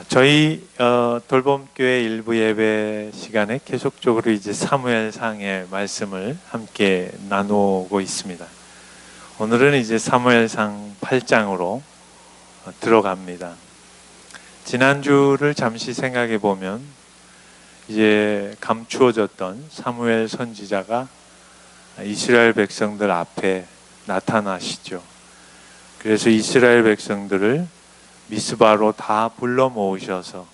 저희 돌봄교회 일부 예배 시간에 계속적으로 이제 사무엘상의 말씀을 함께 나누고 있습니다. 오늘은 이제 사무엘상 8장으로 들어갑니다. 지난주를 잠시 생각해 보면 이제 감추어졌던 사무엘 선지자가 이스라엘 백성들 앞에 나타나시죠. 그래서 이스라엘 백성들을 미스바로 다 불러 모으셔서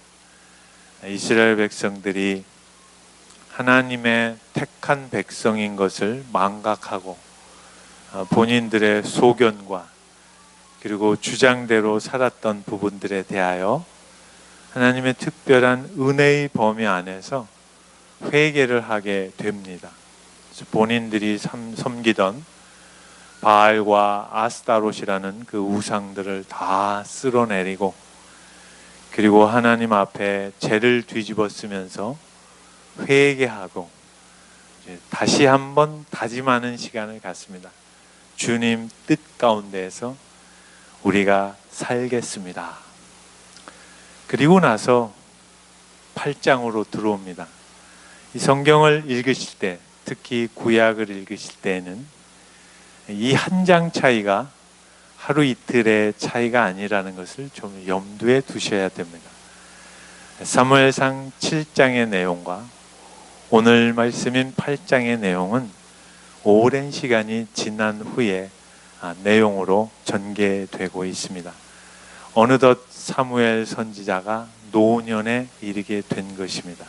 이스라엘 백성들이 하나님의 택한 백성인 것을 망각하고 본인들의 소견과 그리고 주장대로 살았던 부분들에 대하여 하나님의 특별한 은혜의 범위 안에서 회개를 하게 됩니다. 그래서 본인들이 섬기던 바알과 아스타롯이라는 그 우상들을 다 쓸어내리고 그리고 하나님 앞에 죄를 뒤집어 쓰면서 회개하고 다시 한번 다짐하는 시간을 갖습니다. 주님 뜻 가운데에서 우리가 살겠습니다. 그리고 나서 8장으로 들어옵니다. 이 성경을 읽으실 때, 특히 구약을 읽으실 때에는 이 한 장 차이가 하루 이틀의 차이가 아니라는 것을 좀 염두에 두셔야 됩니다. 사무엘상 7장의 내용과 오늘 말씀인 8장의 내용은 오랜 시간이 지난 후에 내용으로 전개되고 있습니다. 어느덧 사무엘 선지자가 노년에 이르게 된 것입니다.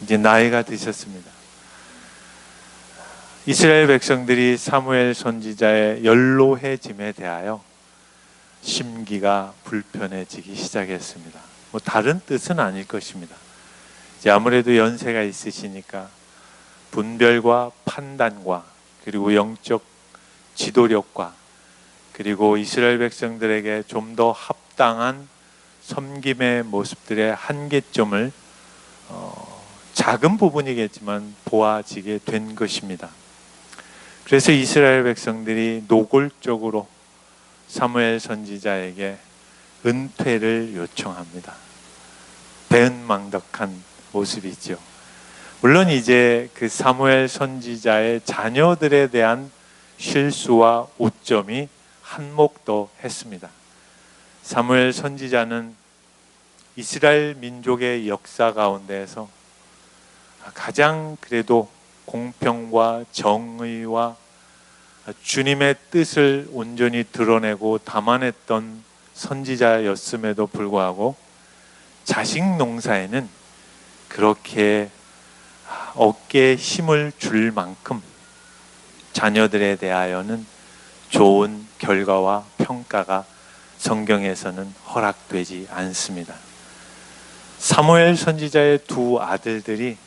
이제 나이가 드셨습니다. 이스라엘 백성들이 사무엘 선지자의 연로해짐에 대하여 심기가 불편해지기 시작했습니다. 다른 뜻은 아닐 것입니다. 이제 아무래도 연세가 있으시니까 분별과 판단과 그리고 영적 지도력과 그리고 이스라엘 백성들에게 좀 더 합당한 섬김의 모습들의 한계점을 작은 부분이겠지만 보아지게 된 것입니다. 그래서 이스라엘 백성들이 노골적으로 사무엘 선지자에게 은퇴를 요청합니다. 배은망덕한 모습이죠. 물론 이제 그 사무엘 선지자의 자녀들에 대한 실수와 오점이 한몫도 했습니다. 사무엘 선지자는 이스라엘 민족의 역사 가운데에서 가장 그래도 공평과 정의와 주님의 뜻을 온전히 드러내고 담아냈던 선지자였음에도 불구하고 자식 농사에는 그렇게 어깨에 힘을 줄 만큼 자녀들에 대하여는 좋은 결과와 평가가 성경에서는 허락되지 않습니다. 사무엘 선지자의 두 아들들이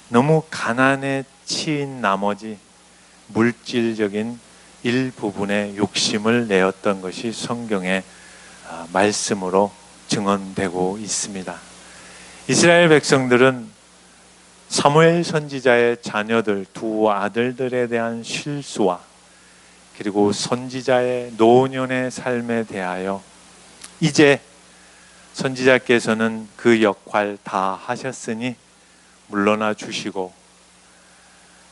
너무 가난에 치인 나머지 물질적인 일부분의 욕심을 내었던 것이 성경의 말씀으로 증언되고 있습니다. 이스라엘 백성들은 사무엘 선지자의 자녀들 두 아들들에 대한 실수와 그리고 선지자의 노년의 삶에 대하여 이제 선지자께서는 그 역할 다 하셨으니 물러나 주시고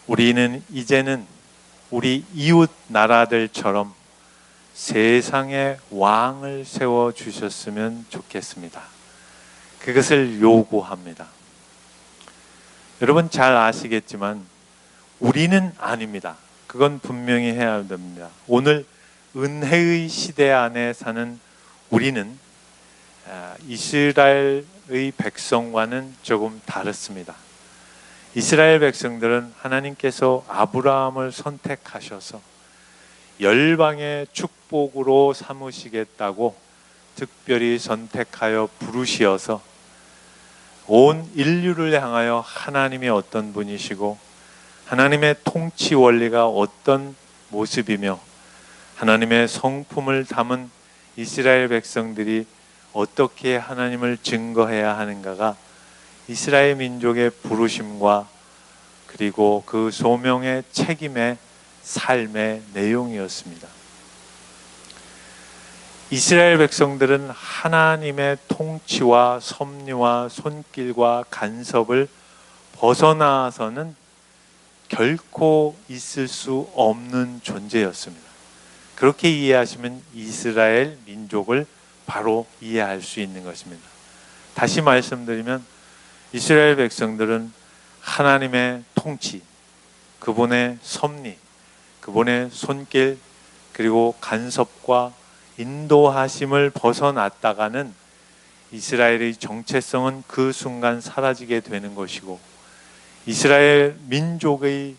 우리는 이제는 우리 이웃 나라들처럼 세상의 왕을 세워주셨으면 좋겠습니다. 그것을 요구합니다. 여러분 잘 아시겠지만 우리는 아닙니다. 그건 분명히 해야 됩니다. 오늘 은혜의 시대 안에 사는 우리는 이스라엘의 백성과는 조금 다릅니다. 이스라엘 백성들은 하나님께서 아브라함을 선택하셔서 열방의 축복으로 삼으시겠다고 특별히 선택하여 부르시어서 온 인류를 향하여 하나님이 어떤 분이시고 하나님의 통치 원리가 어떤 모습이며 하나님의 성품을 담은 이스라엘 백성들이 어떻게 하나님을 증거해야 하는가가 이스라엘 민족의 부르심과 그리고 그 소명의 책임의 삶의 내용이었습니다. 이스라엘 백성들은 하나님의 통치와 섭리와 손길과 간섭을 벗어나서는 결코 있을 수 없는 존재였습니다. 그렇게 이해하시면 이스라엘 민족을 바로 이해할 수 있는 것입니다. 다시 말씀드리면 이스라엘 백성들은 하나님의 통치, 그분의 섭리, 그분의 손길, 그리고 간섭과 인도하심을 벗어났다가는 이스라엘의 정체성은 그 순간 사라지게 되는 것이고, 이스라엘 민족의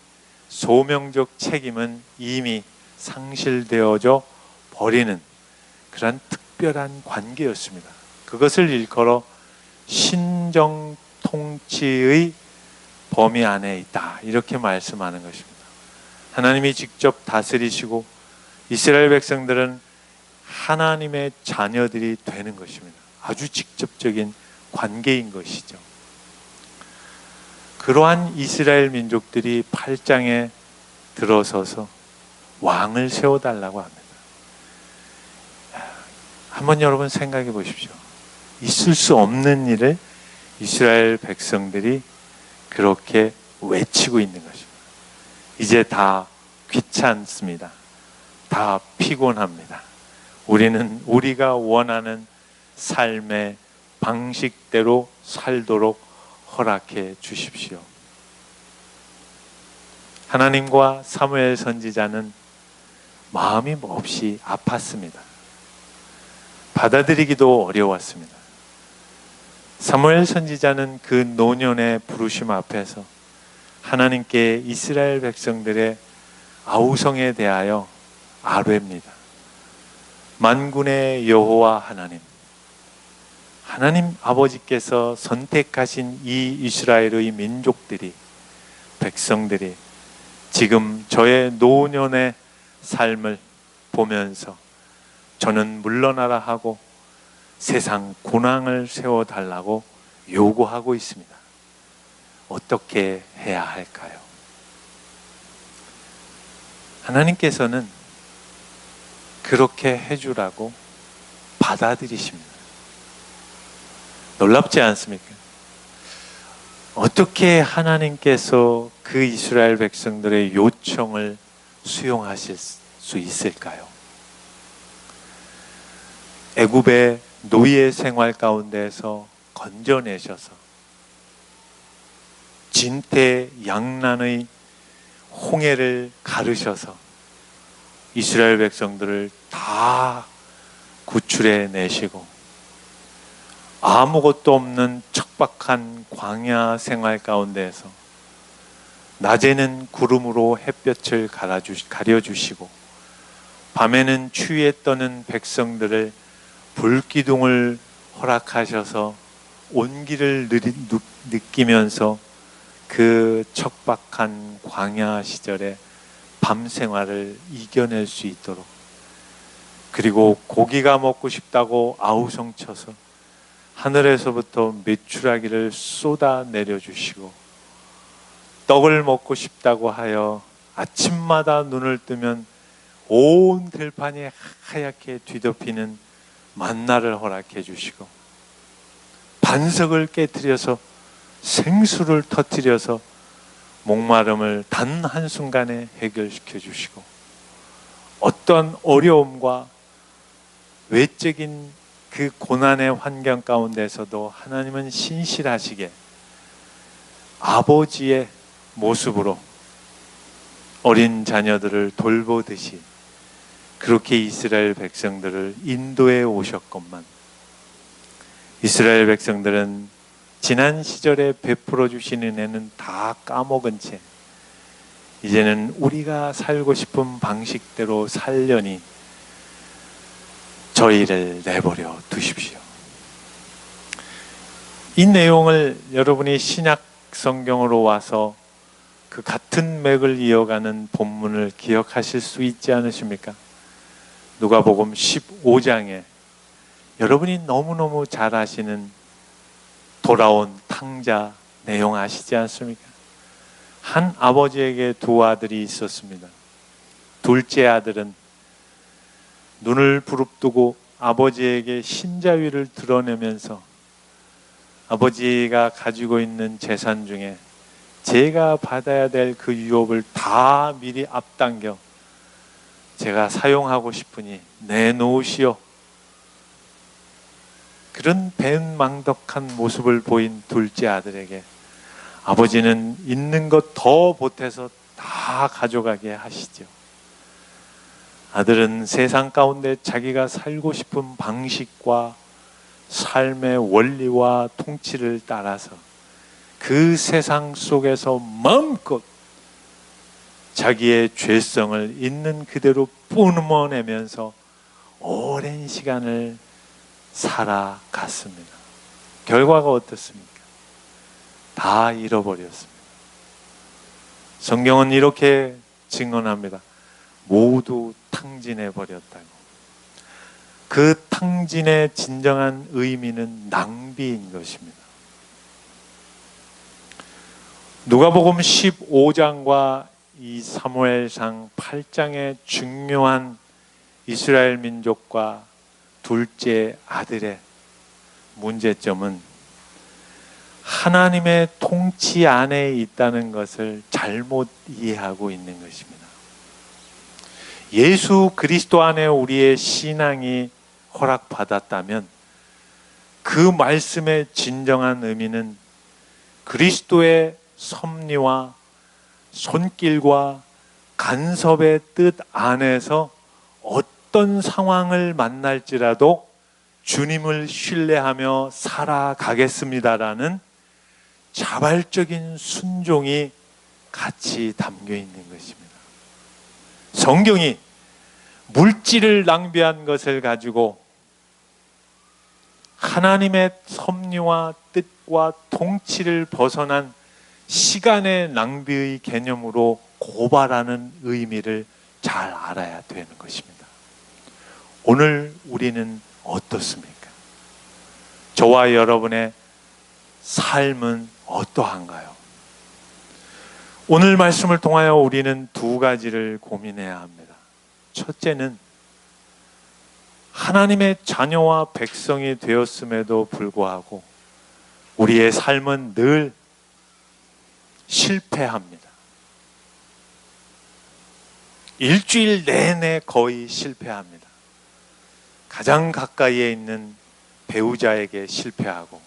소명적 책임은 이미 상실되어져 버리는 그런 특별한 관계였습니다. 그것을 일컬어 신정 통치의 범위 안에 있다, 이렇게 말씀하는 것입니다. 하나님이 직접 다스리시고 이스라엘 백성들은 하나님의 자녀들이 되는 것입니다. 아주 직접적인 관계인 것이죠. 그러한 이스라엘 민족들이 8장에 들어서서 왕을 세워달라고 합니다. 한번 여러분 생각해 보십시오. 있을 수 없는 일을 이스라엘 백성들이 그렇게 외치고 있는 것입니다. 이제 다 귀찮습니다. 다 피곤합니다. 우리는 우리가 원하는 삶의 방식대로 살도록 허락해 주십시오. 하나님과 사무엘 선지자는 마음이 몹시 아팠습니다. 받아들이기도 어려웠습니다. 사무엘 선지자는 그 노년의 부르심 앞에서 하나님께 이스라엘 백성들의 아우성에 대하여 아뢰입니다. 만군의 여호와 하나님 아버지께서 선택하신 이 이스라엘의 민족들이, 백성들이 지금 저의 노년의 삶을 보면서 저는 물러나라 하고 세상 군왕을 세워달라고 요구하고 있습니다. 어떻게 해야 할까요? 하나님께서는 그렇게 해주라고 받아들이십니다. 놀랍지 않습니까? 어떻게 하나님께서 그 이스라엘 백성들의 요청을 수용하실 수 있을까요? 애굽의 노예 생활 가운데서 건져내셔서 진퇴양난의 홍해를 가르셔서 이스라엘 백성들을 다 구출해 내시고 아무것도 없는 척박한 광야 생활 가운데에서 낮에는 구름으로 햇볕을 가려주시고 밤에는 추위에 떠는 백성들을 불기둥을 허락하셔서 온기를 느끼면서 그 척박한 광야 시절에 밤 생활을 이겨낼 수 있도록, 그리고 고기가 먹고 싶다고 아우성쳐서 하늘에서부터 메추라기를 쏟아 내려주시고, 떡을 먹고 싶다고 하여 아침마다 눈을 뜨면 온 들판이 하얗게 뒤덮이는 만나를 허락해 주시고, 반석을 깨뜨려서 생수를 터뜨려서 목마름을 단 한순간에 해결시켜 주시고, 어떤 어려움과 외적인 그 고난의 환경 가운데서도 하나님은 신실하시게 아버지의 모습으로 어린 자녀들을 돌보듯이 그렇게 이스라엘 백성들을 인도해 오셨건만, 이스라엘 백성들은 지난 시절에 베풀어 주시는 애는 다 까먹은 채 이제는 우리가 살고 싶은 방식대로 살려니 저희를 내버려 두십시오. 이 내용을 여러분이 신약 성경으로 와서 그 같은 맥을 이어가는 본문을 기억하실 수 있지 않으십니까? 누가복음 15장에 여러분이 너무너무 잘 아시는 돌아온 탕자 내용 아시지 않습니까? 한 아버지에게 두 아들이 있었습니다. 둘째 아들은 눈을 부릅뜨고 아버지에게 신자위를 드러내면서 아버지가 가지고 있는 재산 중에 제가 받아야 될 그 유업을 다 미리 앞당겨 제가 사용하고 싶으니 내놓으시오. 그런 배은망덕한 모습을 보인 둘째 아들에게 아버지는 있는 것 더 보태서 다 가져가게 하시죠. 아들은 세상 가운데 자기가 살고 싶은 방식과 삶의 원리와 통치를 따라서 그 세상 속에서 마음껏 자기의 죄성을 있는 그대로 뿜어내면서 오랜 시간을 살아갔습니다. 결과가 어떻습니까? 다 잃어버렸습니다. 성경은 이렇게 증언합니다. 모두 탕진해 버렸다고. 그 탕진의 진정한 의미는 낭비인 것입니다. 누가복음 15장과 이 사무엘상 8장의 중요한 이스라엘 민족과 둘째 아들의 문제점은 하나님의 통치 안에 있다는 것을 잘못 이해하고 있는 것입니다. 예수 그리스도 안에 우리의 신앙이 허락받았다면 그 말씀의 진정한 의미는 그리스도의 섭리와 손길과 간섭의 뜻 안에서 어떤 상황을 만날지라도 주님을 신뢰하며 살아가겠습니다라는 자발적인 순종이 같이 담겨 있는 것입니다. 성경이 물질을 낭비한 것을 가지고 하나님의 섭리와 뜻과 통치를 벗어난 시간의 낭비의 개념으로 고발하는 의미를 잘 알아야 되는 것입니다. 오늘 우리는 어떻습니까? 저와 여러분의 삶은 어떠한가요? 오늘 말씀을 통하여 우리는 두 가지를 고민해야 합니다. 첫째는 하나님의 자녀와 백성이 되었음에도 불구하고 우리의 삶은 늘 실패합니다. 일주일 내내 거의 실패합니다. 가장 가까이에 있는 배우자에게 실패하고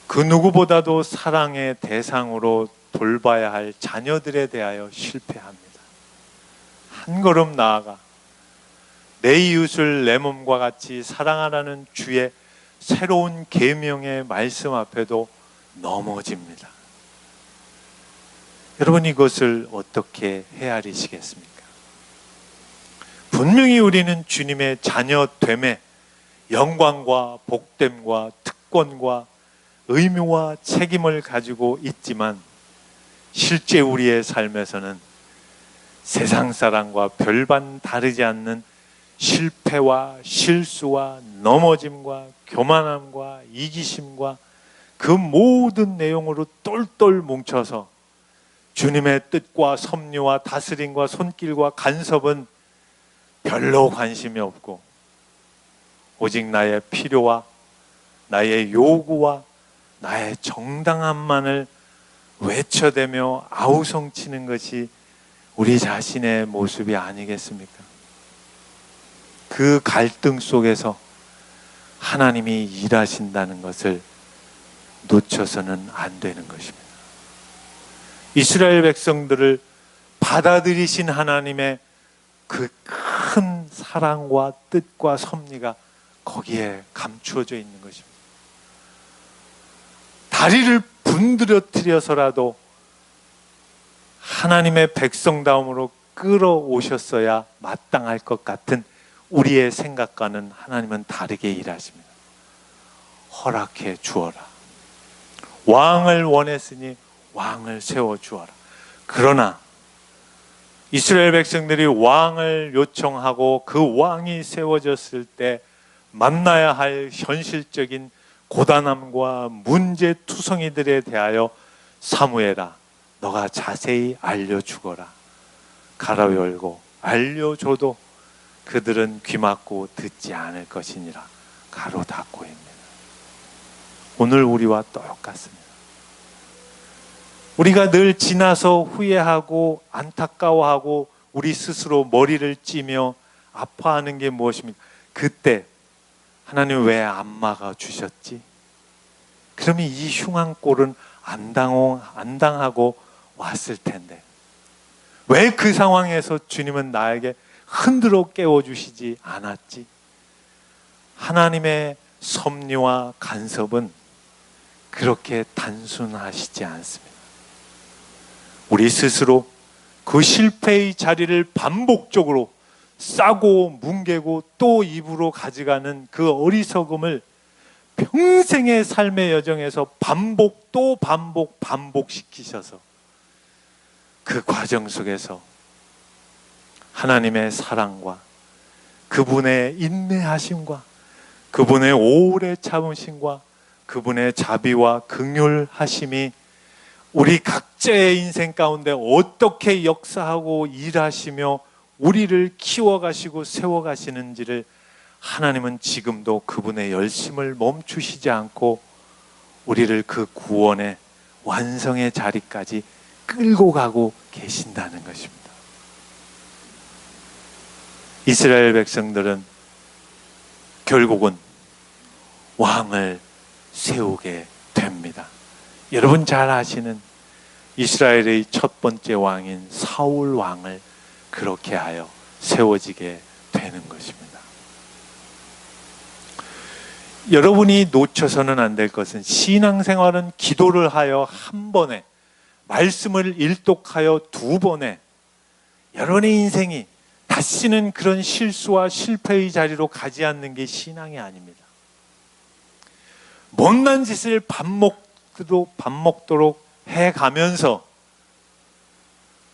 그 누구보다도 사랑의 대상으로 돌봐야 할 자녀들에 대하여 실패합니다. 한 걸음 나아가 내 이웃을 내 몸과 같이 사랑하라는 주의 새로운 계명의 말씀 앞에도 넘어집니다. 여러분, 이것을 어떻게 헤아리시겠습니까? 분명히 우리는 주님의 자녀됨에 영광과 복됨과 특권과 의무와 책임을 가지고 있지만 실제 우리의 삶에서는 세상 사람과 별반 다르지 않는 실패와 실수와 넘어짐과 교만함과 이기심과 그 모든 내용으로 똘똘 뭉쳐서 주님의 뜻과 섭리와 다스림과 손길과 간섭은 별로 관심이 없고 오직 나의 필요와 나의 요구와 나의 정당함만을 외쳐대며 아우성치는 것이 우리 자신의 모습이 아니겠습니까? 그 갈등 속에서 하나님이 일하신다는 것을 놓쳐서는 안 되는 것입니다. 이스라엘 백성들을 받아들이신 하나님의 그 큰 사랑과 뜻과 섭리가 거기에 감추어져 있는 것입니다. 다리를 분들어뜨려서라도 하나님의 백성다움으로 끌어오셨어야 마땅할 것 같은 우리의 생각과는 하나님은 다르게 일하십니다. 허락해 주어라. 왕을 원했으니 왕을 세워주어라. 그러나 이스라엘 백성들이 왕을 요청하고 그 왕이 세워졌을 때 만나야 할 현실적인 고단함과 문제투성이들에 대하여 사무엘아, 너가 자세히 알려주거라. 가로 열고 알려줘도 그들은 귀 막고 듣지 않을 것이니라 가로 닫고 있습니다. 오늘 우리와 똑같습니다. 우리가 늘 지나서 후회하고 안타까워하고 우리 스스로 머리를 찌며 아파하는 게 무엇입니까? 그때 하나님 왜 안 막아주셨지? 그러면 이 흉한 꼴은 안 당하고 왔을 텐데 왜 그 상황에서 주님은 나에게 흔들어 깨워주시지 않았지? 하나님의 섭리와 간섭은 그렇게 단순하시지 않습니다. 우리 스스로 그 실패의 자리를 반복적으로 싸고 뭉개고 또 입으로 가져가는 그 어리석음을 평생의 삶의 여정에서 반복 또 반복시키셔서 그 과정 속에서 하나님의 사랑과 그분의 인내하심과 그분의 오래 참으심과 그분의 자비와 긍휼하심이 우리 각자의 인생 가운데 어떻게 역사하고 일하시며 우리를 키워가시고 세워가시는지를 하나님은 지금도 그분의 열심을 멈추시지 않고 우리를 그 구원의 완성의 자리까지 끌고 가고 계신다는 것입니다. 이스라엘 백성들은 결국은 왕을 세우게 됩니다. 여러분 잘 아시는 이스라엘의 첫 번째 왕인 사울 왕을 그렇게 하여 세워지게 되는 것입니다. 여러분이 놓쳐서는 안 될 것은 신앙생활은 기도를 하여 한 번에 말씀을 일독하여 두 번에 여러분의 인생이 다시는 그런 실수와 실패의 자리로 가지 않는 게 신앙이 아닙니다. 못난 짓을 밥 먹도록 해가면서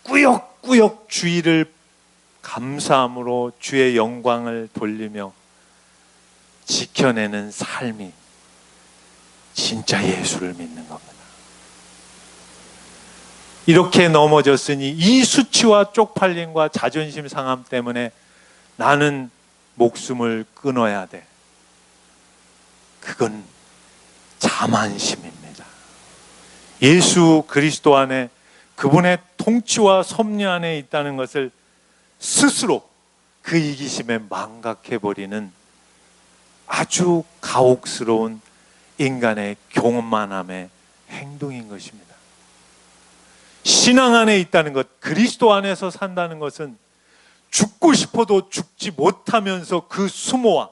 꾸역꾸역 주의를 감사함으로 주의 영광을 돌리며 지켜내는 삶이 진짜 예수를 믿는 겁니다. 이렇게 넘어졌으니 이 수치와 쪽팔림과 자존심 상함 때문에 나는 목숨을 끊어야 돼. 그건 자만심입니다. 예수 그리스도 안에 그분의 통치와 섭리 안에 있다는 것을 스스로 그 이기심에 망각해버리는 아주 가혹스러운 인간의 교만함의 행동인 것입니다. 신앙 안에 있다는 것, 그리스도 안에서 산다는 것은 죽고 싶어도 죽지 못하면서 그 수모와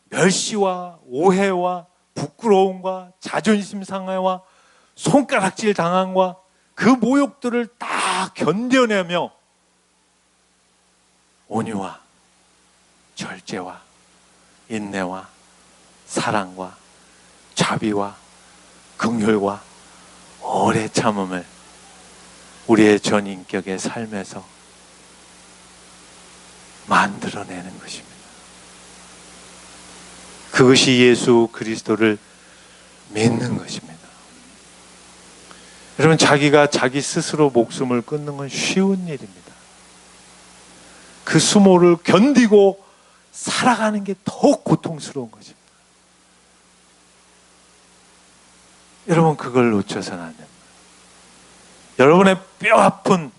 멸시와 오해와 부끄러움과 자존심 상해와 손가락질 당함과 그 모욕들을 다 견뎌내며 온유와 절제와 인내와 사랑과 자비와 긍휼과 오래 참음을 우리의 전 인격의 삶에서 만들어내는 것입니다. 그것이 예수 그리스도를 믿는 것입니다. 여러분, 자기가 자기 스스로 목숨을 끊는 건 쉬운 일입니다. 그 수모를 견디고 살아가는 게 더 고통스러운 것입니다. 여러분, 그걸 놓쳐서는 안 됩니다. 여러분의 뼈아픈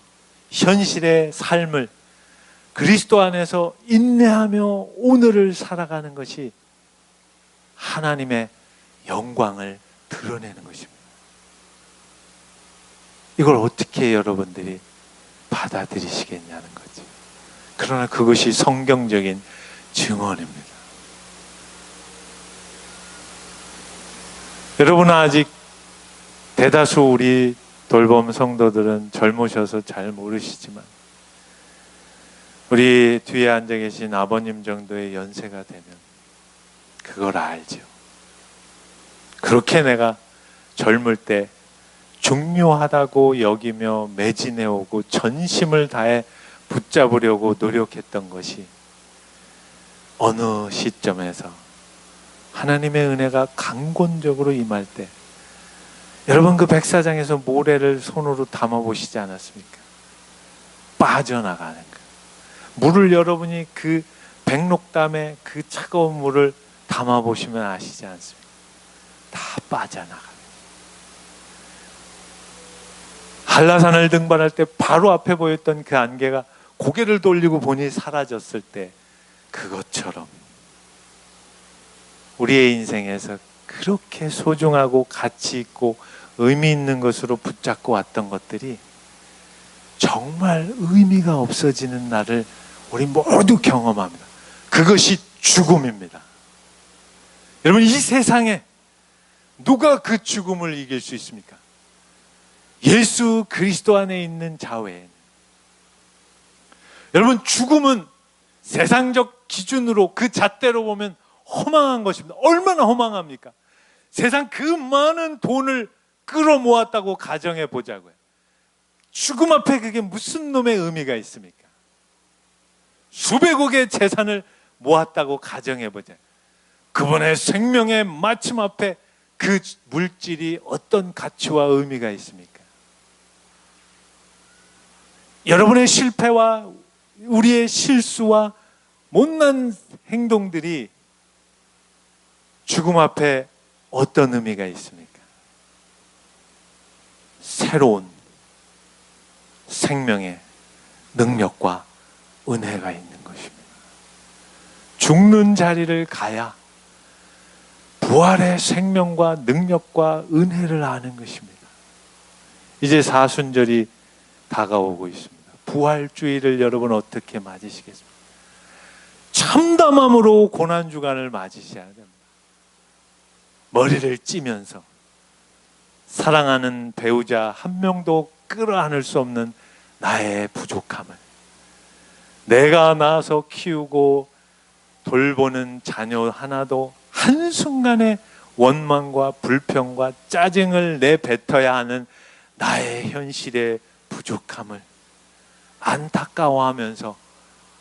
현실의 삶을 그리스도 안에서 인내하며 오늘을 살아가는 것이 하나님의 영광을 드러내는 것입니다. 이걸 어떻게 여러분들이 받아들이시겠냐는 거지. 그러나 그것이 성경적인 증언입니다. 여러분은 아직 대다수 우리 돌봄 성도들은 젊으셔서 잘 모르시지만 우리 뒤에 앉아 계신 아버님 정도의 연세가 되면 그걸 알죠. 그렇게 내가 젊을 때 중요하다고 여기며 매진해오고 전심을 다해 붙잡으려고 노력했던 것이 어느 시점에서 하나님의 은혜가 강권적으로 임할 때, 여러분 그 백사장에서 모래를 손으로 담아보시지 않았습니까? 빠져나가는 거. 물을 여러분이 그 백록담에 그 차가운 물을 담아보시면 아시지 않습니까? 다 빠져나갑니다. 한라산을 등반할 때 바로 앞에 보였던 그 안개가 고개를 돌리고 보니 사라졌을 때, 그것처럼 우리의 인생에서 그렇게 소중하고 가치 있고 의미 있는 것으로 붙잡고 왔던 것들이 정말 의미가 없어지는 날을 우리 모두 경험합니다. 그것이 죽음입니다. 여러분, 이 세상에 누가 그 죽음을 이길 수 있습니까? 예수 그리스도 안에 있는 자외에는. 여러분, 죽음은 세상적 기준으로 그 잣대로 보면 허망한 것입니다. 얼마나 허망합니까? 세상 그 많은 돈을 끌어모았다고 가정해 보자고요. 죽음 앞에 그게 무슨 놈의 의미가 있습니까? 수백억의 재산을 모았다고 가정해 보자. 그분의 생명의 마침 앞에 그 물질이 어떤 가치와 의미가 있습니까? 여러분의 실패와 우리의 실수와 못난 행동들이 죽음 앞에 어떤 의미가 있습니까? 새로운 생명의 능력과 은혜가 있는 것입니다. 죽는 자리를 가야 부활의 생명과 능력과 은혜를 아는 것입니다. 이제 사순절이 다가오고 있습니다. 부활주의를 여러분 어떻게 맞으시겠습니까? 참담함으로 고난주간을 맞으셔야 됩니다. 머리를 찌면서 사랑하는 배우자 한 명도 끌어안을 수 없는 나의 부족함을, 내가 낳아서 키우고 돌보는 자녀 하나도 한순간에 원망과 불평과 짜증을 내뱉어야 하는 나의 현실의 부족함을 안타까워하면서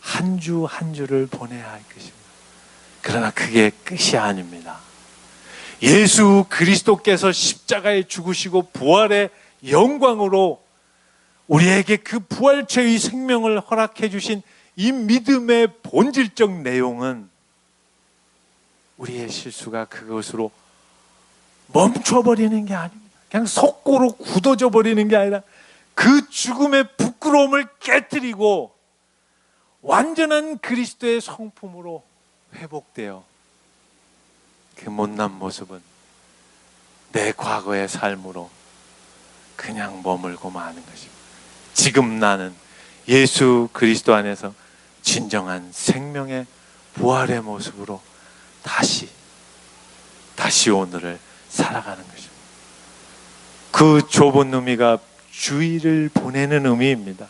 한 주 한 주를 보내야 할 것입니다. 그러나 그게 끝이 아닙니다. 예수 그리스도께서 십자가에 죽으시고 부활의 영광으로 우리에게 그 부활체의 생명을 허락해 주신 이 믿음의 본질적 내용은 우리의 실수가 그것으로 멈춰버리는 게 아닙니다. 그냥 속고로 굳어져 버리는 게 아니라 그 죽음의 부끄러움을 깨뜨리고 완전한 그리스도의 성품으로 회복되어 그 못난 모습은 내 과거의 삶으로 그냥 머물고 마는 것입니다. 지금 나는 예수 그리스도 안에서 진정한 생명의 부활의 모습으로 다시 오늘을 살아가는 것입니다. 그 좁은 의미가 주일을 보내는 의미입니다.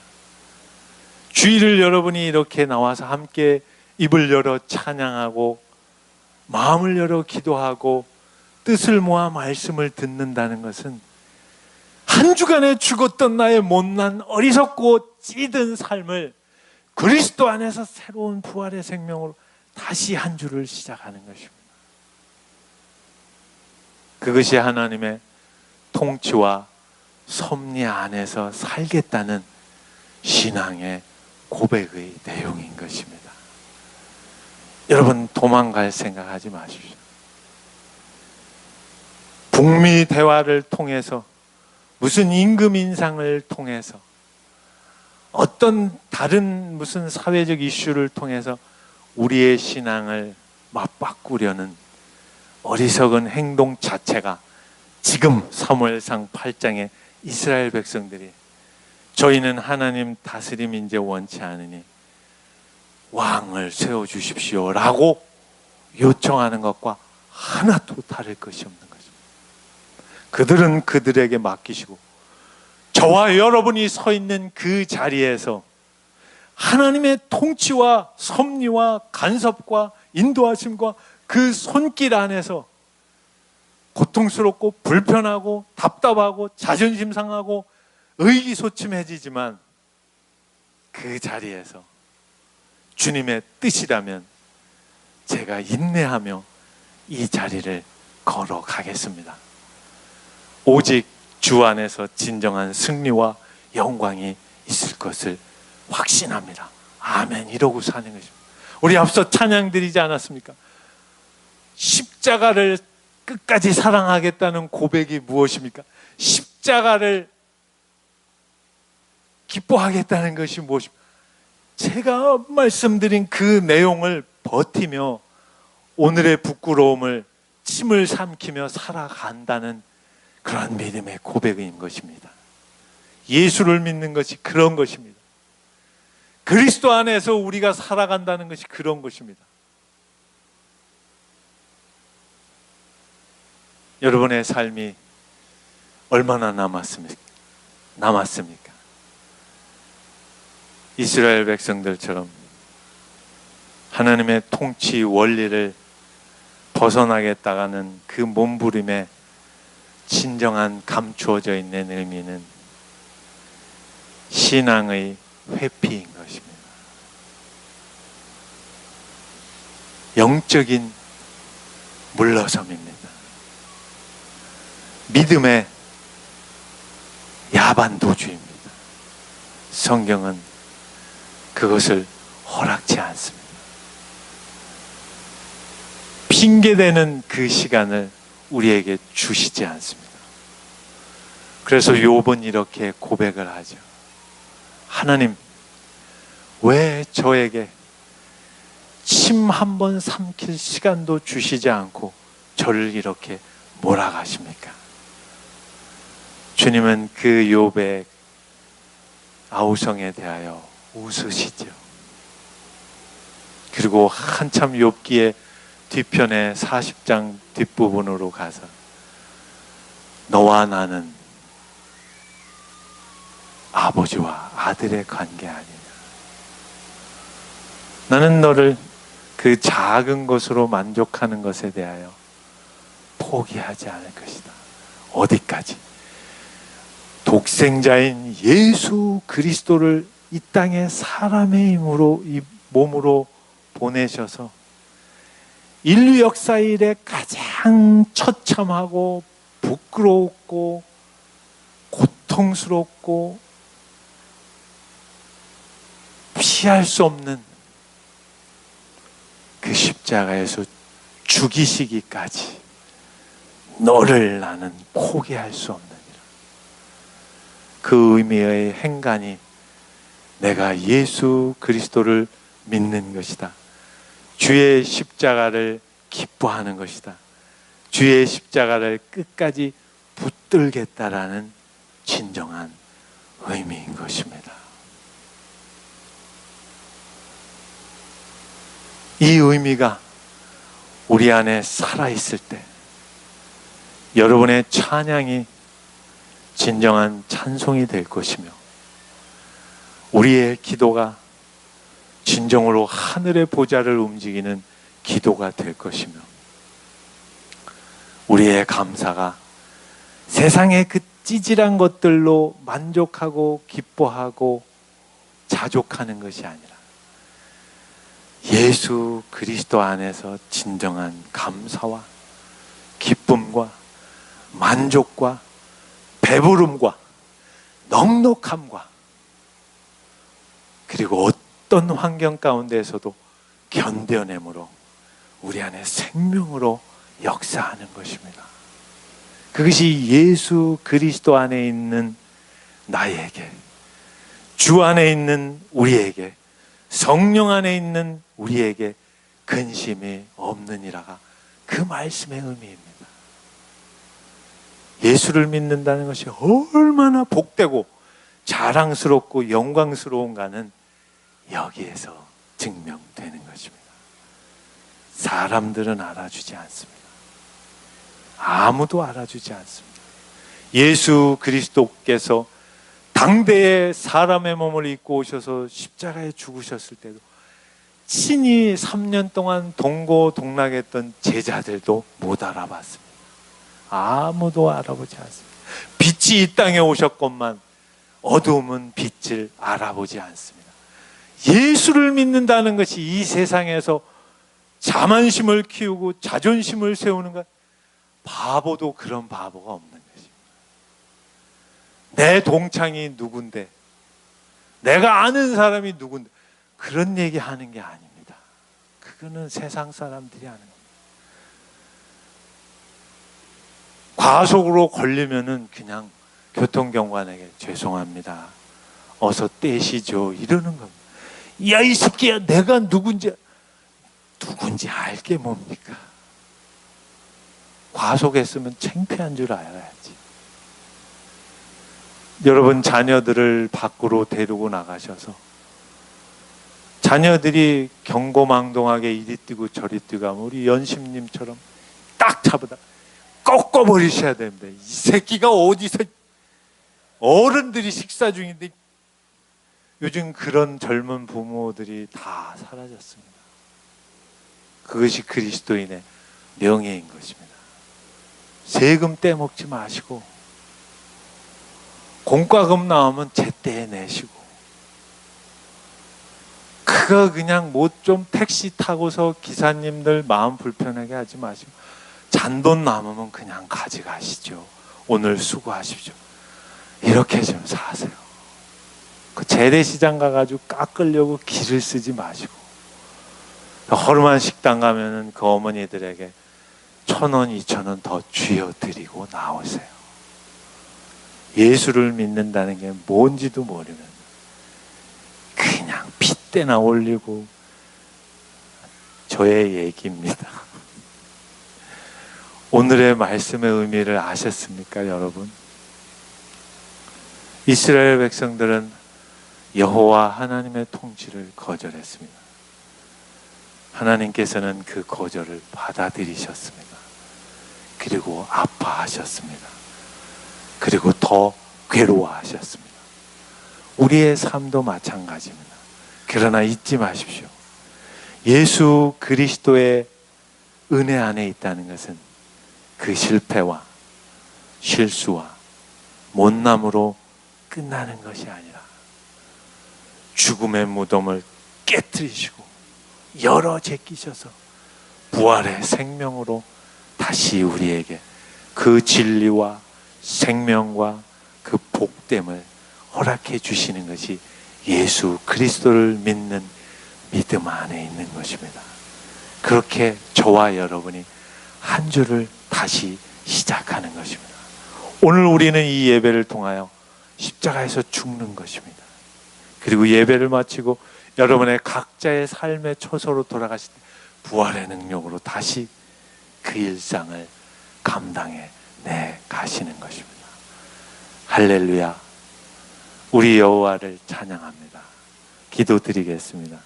주일을 여러분이 이렇게 나와서 함께 입을 열어 찬양하고 마음을 열어 기도하고 뜻을 모아 말씀을 듣는다는 것은 한 주간에 죽었던 나의 못난 어리석고 찌든 삶을 그리스도 안에서 새로운 부활의 생명으로 다시 한 주를 시작하는 것입니다. 그것이 하나님의 통치와 섭리 안에서 살겠다는 신앙의 고백의 내용인 것입니다. 여러분, 도망갈 생각하지 마십시오. 북미 대화를 통해서, 무슨 임금 인상을 통해서, 어떤 다른 무슨 사회적 이슈를 통해서 우리의 신앙을 맞바꾸려는 어리석은 행동 자체가 지금 사무엘상 8장에 이스라엘 백성들이 저희는 하나님 다스림 이제 원치 않으니 왕을 세워주십시오 라고 요청하는 것과 하나도 다를 것이 없는 것입니다. 그들은 그들에게 맡기시고 저와 여러분이 서 있는 그 자리에서 하나님의 통치와 섭리와 간섭과 인도하심과 그 손길 안에서 고통스럽고 불편하고 답답하고 자존심 상하고 의기소침해지지만 그 자리에서 주님의 뜻이라면 제가 인내하며 이 자리를 걸어가겠습니다. 오직 주 안에서 진정한 승리와 영광이 있을 것을 확신합니다. 아멘. 이러고 사는 것입니다. 우리 앞서 찬양 드리지 않았습니까? 십자가를 끝까지 사랑하겠다는 고백이 무엇입니까? 십자가를 기뻐하겠다는 것이 무엇입니까? 제가 말씀드린 그 내용을 버티며 오늘의 부끄러움을 침을 삼키며 살아간다는 그런 믿음의 고백인 것입니다. 예수를 믿는 것이 그런 것입니다. 그리스도 안에서 우리가 살아간다는 것이 그런 것입니다. 여러분의 삶이 얼마나 남았습니까? 이스라엘 백성들처럼 하나님의 통치 원리를 벗어나겠다가는 그 몸부림에 진정한 감추어져 있는 의미는 신앙의 회피인 것입니다. 영적인 물러섬입니다. 믿음의 야반도주입니다. 성경은 그것을 허락지 않습니다. 핑계대는 그 시간을 우리에게 주시지 않습니다. 그래서 욥은 이렇게 고백을 하죠. 하나님, 왜 저에게 침 한 번 삼킬 시간도 주시지 않고 저를 이렇게 몰아가십니까? 주님은 그 욥의 아우성에 대하여 웃으시죠. 그리고 한참 욥기의 뒤편에 40장 뒷부분으로 가서 너와 나는 아버지와 아들의 관계 아니냐. 나는 너를 그 작은 것으로 만족하는 것에 대하여 포기하지 않을 것이다. 어디까지? 독생자인 예수 그리스도를 이 땅에 사람의 힘으로 이 몸으로 보내셔서 인류 역사 일에 가장 처참하고 부끄럽고 고통스럽고 피할 수 없는 그 십자가에서 죽이시기까지 너를 나는 포기할 수 없느니라. 그 의미의 행간이 내가 예수 그리스도를 믿는 것이다. 주의 십자가를 기뻐하는 것이다. 주의 십자가를 끝까지 붙들겠다라는 진정한 의미인 것입니다. 이 의미가 우리 안에 살아있을 때 여러분의 찬양이 진정한 찬송이 될 것이며 우리의 기도가 진정으로 하늘의 보좌를 움직이는 기도가 될 것이며 우리의 감사가 세상의 그 찌질한 것들로 만족하고 기뻐하고 자족하는 것이 아니라 예수 그리스도 안에서 진정한 감사와 기쁨과 만족과 배부름과 넉넉함과 그리고 어떤 환경 가운데에서도 견뎌내므로 우리 안에 생명으로 역사하는 것입니다. 그것이 예수 그리스도 안에 있는 나에게, 주 안에 있는 우리에게, 성령 안에 있는 우리에게 근심이 없느니라가 그 말씀의 의미입니다. 예수를 믿는다는 것이 얼마나 복되고 자랑스럽고 영광스러운가는 여기에서 증명되는 것입니다. 사람들은 알아주지 않습니다. 아무도 알아주지 않습니다. 예수 그리스도께서 당대에 사람의 몸을 입고 오셔서 십자가에 죽으셨을 때도 친히 3년 동안 동고동락했던 제자들도 못 알아봤습니다. 아무도 알아보지 않습니다. 빛이 이 땅에 오셨건만 어두움은 빛을 알아보지 않습니다. 예수를 믿는다는 것이 이 세상에서 자만심을 키우고 자존심을 세우는 것, 바보도 그런 바보가 없는 것입니다. 내 동창이 누군데, 내가 아는 사람이 누군데, 그런 얘기하는 게 아닙니다. 그거는 세상 사람들이 하는 겁니다. 과속으로 걸리면은 그냥 교통경관에게 죄송합니다, 어서 떼시죠, 이러는 겁니다. 야, 이 새끼야, 내가 누군지 알게 뭡니까? 과속했으면 창피한 줄 알아야지. 여러분, 자녀들을 밖으로 데리고 나가셔서 자녀들이 경고망동하게 이리 뛰고 저리 뛰고 하면 우리 연심님처럼 딱 잡아다 꺾어버리셔야 됩니다. 이 새끼가 어디서, 어른들이 식사 중인데. 요즘 그런 젊은 부모들이 다 사라졌습니다. 그것이 그리스도인의 명예인 것입니다. 세금 떼먹지 마시고 공과금 나오면 제때에 내시고, 그거 그냥 뭐 좀 택시 타고서 기사님들 마음 불편하게 하지 마시고 잔돈 남으면 그냥 가져가시죠. 오늘 수고하십시오. 이렇게 좀 사세요. 그 재래시장 가가지고 깎으려고 기를 쓰지 마시고, 허름한 식당 가면은 그 어머니들에게 1,000원, 2,000원 더 쥐어드리고 나오세요. 예수를 믿는다는 게 뭔지도 모르면 그냥 핏대나 올리고. 저의 얘기입니다. 오늘의 말씀의 의미를 아셨습니까, 여러분? 이스라엘 백성들은 여호와 하나님의 통치를 거절했습니다. 하나님께서는 그 거절을 받아들이셨습니다. 그리고 아파하셨습니다. 그리고 더 괴로워하셨습니다. 우리의 삶도 마찬가지입니다. 그러나 잊지 마십시오. 예수 그리스도의 은혜 안에 있다는 것은 그 실패와 실수와 못남으로 끝나는 것이 아니라 죽음의 무덤을 깨뜨리시고 열어 제끼셔서 부활의 생명으로 다시 우리에게 그 진리와 생명과 그 복됨을 허락해 주시는 것이 예수 그리스도를 믿는 믿음 안에 있는 것입니다. 그렇게 저와 여러분이 한 주를 다시 시작하는 것입니다. 오늘 우리는 이 예배를 통하여 십자가에서 죽는 것입니다. 그리고 예배를 마치고 여러분의 각자의 삶의 처소로 돌아가실 때 부활의 능력으로 다시 그 일상을 감당해 내 가시는 것입니다. 할렐루야. 우리 여호와를 찬양합니다. 기도드리겠습니다.